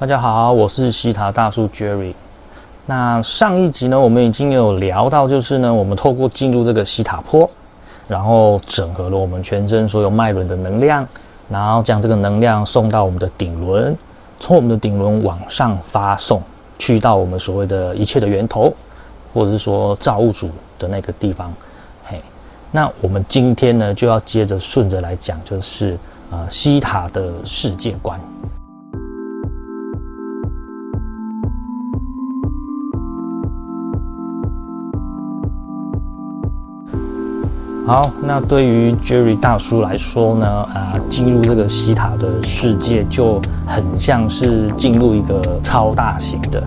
大家好，我是西塔大叔 Jerry。那上一集呢，我们已经有聊到，就是呢，我们透过进入这个西塔波，然后整合了我们全身所有脉轮的能量，然后将这个能量送到我们的顶轮，从我们的顶轮往上发送，去到我们所谓的一切的源头，或者是说造物主的那个地方。那我们今天呢，就要接着顺着来讲，就是西塔的世界观。好，那对于 Jerry 大叔来说呢，进入这个西塔的世界就很像是进入一个超大型的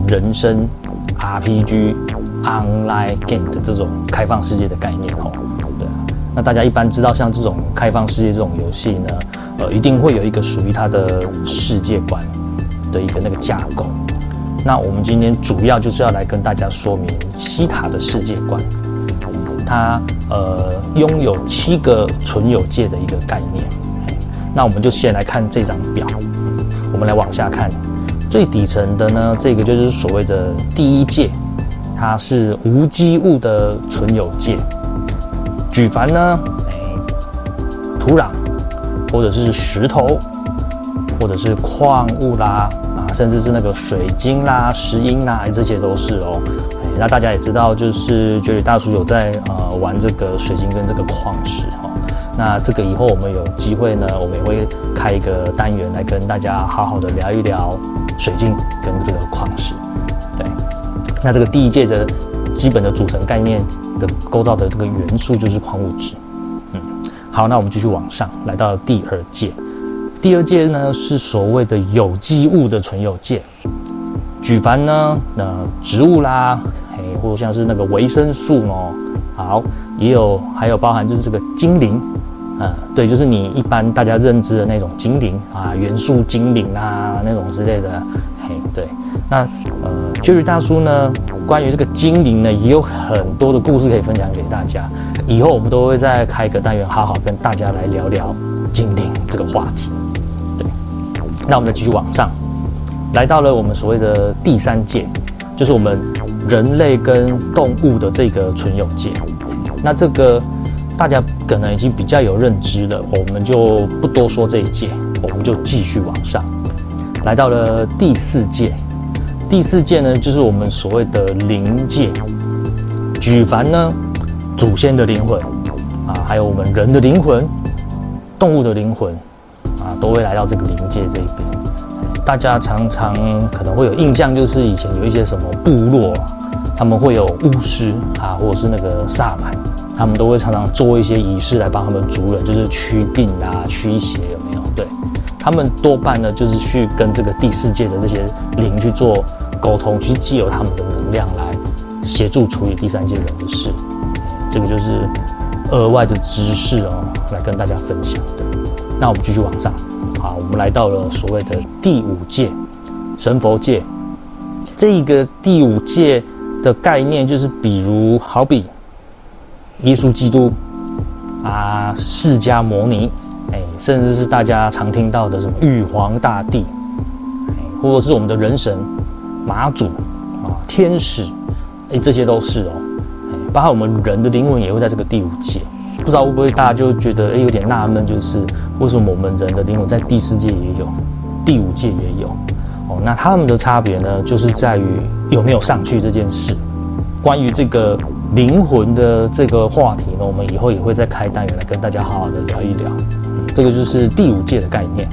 人生 RPG online game 的这种开放世界的概念哦。对啊，那大家一般知道，像这种开放世界这种游戏呢，一定会有一个属于它的世界观的一个那个架构。那我们今天主要就是要来跟大家说明西塔的世界观。它拥有7个存有界的一个概念。那我们就先来看这张表，我们来往下看，最底层的呢，这个就是所谓的第一界，它是无机物的存有界。举凡呢，土壤，或者是石头，或者是矿物啦，甚至是那个水晶啦、石英啦，这些都是哦。那大家也知道，就是Jerry大叔有在玩这个水晶跟这个矿石哦。那这个以后我们有机会呢，我们也会开一个单元来跟大家好好的聊一聊水晶跟这个矿石。对，那这个第一界的基本的组成概念的构造的这个元素就是矿物质。好，那我们继续往上，来到第二界。第二界呢是所谓的有机物的存有界。举凡呢，植物啦，或者像是那个维生素哦，好，还有包含就是这个精灵，对，就是你一般大家认知的那种精灵元素精灵啊那种之类的，对。那Jerry大叔呢，关于这个精灵呢，也有很多的故事可以分享给大家。以后我们都会再开一个单元，好好跟大家来聊聊精灵这个话题。对，那我们再继续往上。来到了我们所谓的第三界，就是我们人类跟动物的这个存有界。那这个大家可能已经比较有认知了，我们就不多说这一界，我们就继续往上，来到了第四界。第四界呢，就是我们所谓的灵界。举凡呢，祖先的灵魂还有我们人的灵魂、动物的灵魂都会来到这个灵界这一边。大家常常可能会有印象，就是以前有一些什么部落，他们会有巫师或者是那个萨满，他们都会常常做一些仪式来帮他们族人，就是驱病驱邪，有没有？对，他们多半呢就是去跟这个第四界的这些灵去做沟通，去藉由他们的能量来协助处理第三界人的事。这个就是额外的知识哦，来跟大家分享的。那我们继续往上。好，我们来到了所谓的第五界，神佛界。这个第五界的概念就是，好比耶稣基督释迦牟尼，甚至是大家常听到的什么玉皇大帝，或者是我们的人神妈祖天使，这些都是哦。包括我们人的灵魂也会在这个第五界。不知道会不会大家就觉得有点纳闷，就是为什么我们人的灵魂在第四界也有，第五界也有哦？那他们的差别呢，就是在于有没有上去这件事。关于这个灵魂的这个话题呢，我们以后也会再开单元来跟大家好好的聊一聊。这个就是第五界的概念。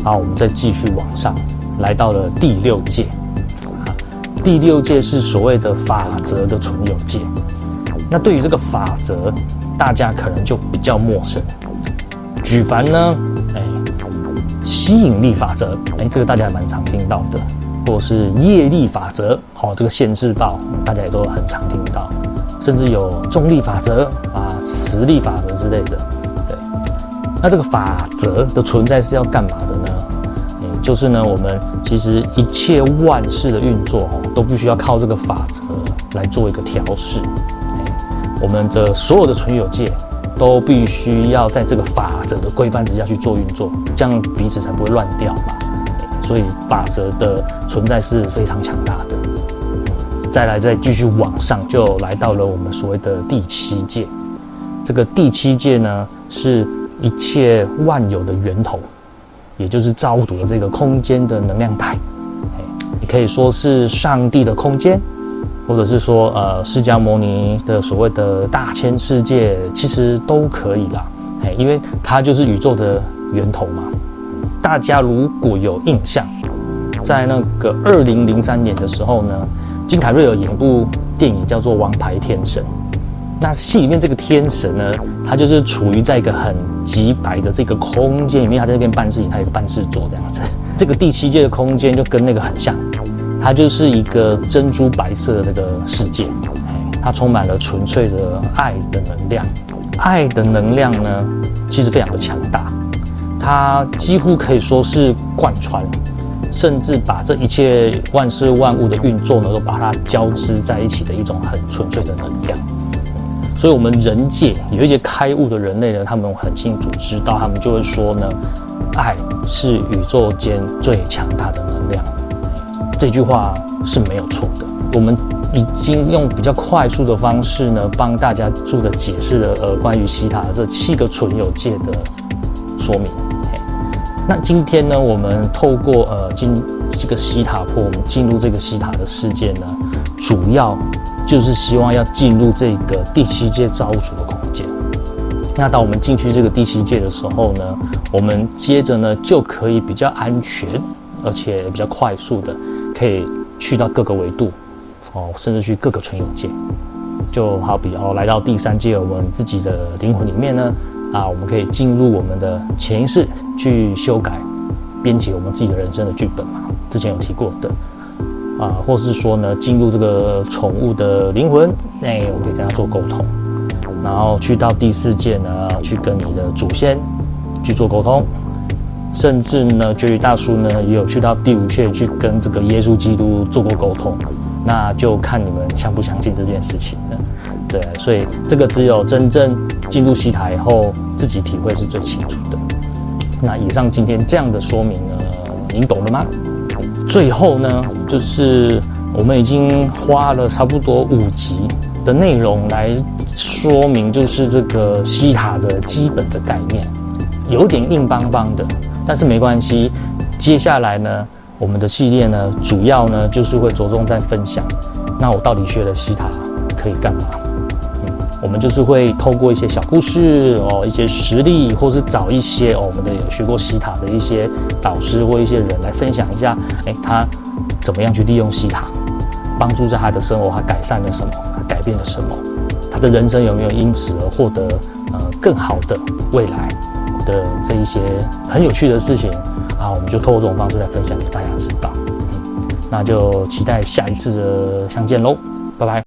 好，我们再继续往上，来到了第六界。第六界是所谓的法则的存有界。那对于这个法则，大家可能就比较陌生。举凡呢，吸引力法则，这个大家也蛮常听到的，或者是业力法则，这个现世报，大家也都很常听到，甚至有重力法则磁力法则之类的。对，那这个法则的存在是要干嘛的呢？就是呢，我们其实一切万事的运作都必须要靠这个法则来做一个调试。我们的所有的存有界都必须要在这个法则的规范之下去做运作，这样彼此才不会乱掉嘛。所以法则的存在是非常强大的。再继续往上，就来到了我们所谓的第七界。这个第七界呢，是一切万有的源头，也就是造物主的这个空间的能量带。也可以说是上帝的空间，或者是说释迦牟尼的所谓的大千世界，其实都可以啦。因为它就是宇宙的源头嘛。大家如果有印象，在那个2003年的时候呢，金凯瑞有演一部电影叫做《王牌天神》。那戏里面这个天神呢，他就是处于在一个很极白的这个空间里面，他在那边办事情，他有办事做这样子。这个第七界的空间就跟那个很像，它就是一个珍珠白色的这个世界，它充满了纯粹的爱的能量。爱的能量呢，其实非常的强大，它几乎可以说是贯穿，甚至把这一切万事万物的运作呢，都把它交织在一起的一种很纯粹的能量。所以，我们人界有一些开悟的人类呢，他们很清楚知道，他们就会说呢，爱是宇宙间最强大的能量。这句话是没有错的。我们已经用比较快速的方式呢，帮大家解释了关于西塔的这7个存有界的说明。那今天呢，我们透过这个西塔坡，我们进入这个西塔的世界呢，主要就是希望要进入这个第7界造物主的空间。那当我们进去这个第7界的时候呢，我们接着呢就可以比较安全，而且比较快速的可以去到各个维度，甚至去各个存有界。就好比来到第3界，我们自己的灵魂里面呢，我们可以进入我们的潜意识去修改、编辑我们自己的人生的剧本嘛，之前有提过的。或是说呢，进入这个宠物的灵魂，我们可以跟它做沟通，然后去到第4界呢，去跟你的祖先去做沟通，甚至呢，Jerry大叔呢也有去到第5界去跟这个耶稣基督做过沟通，那就看你们相不相信这件事情了。对，所以这个只有真正进入西塔以后，自己体会是最清楚的。那以上今天这样的说明呢，您懂了吗？最后呢，就是我们已经花了差不多5集的内容来说明，就是这个西塔的基本的概念，有点硬邦邦的，但是没关系。接下来呢，我们的系列呢，主要呢就是会着重在分享，那我到底学了西塔可以干嘛？我们就是会透过一些小故事一些实例，或是找一些我们的有学过西塔的一些导师或一些人来分享一下，他怎么样去利用西塔，帮助在他的生活，他改善了什么，他改变了什么，他的人生有没有因此而获得更好的未来的这一些很有趣的事情我们就透过这种方式来分享给大家知道。那就期待下一次的相见喽，拜拜。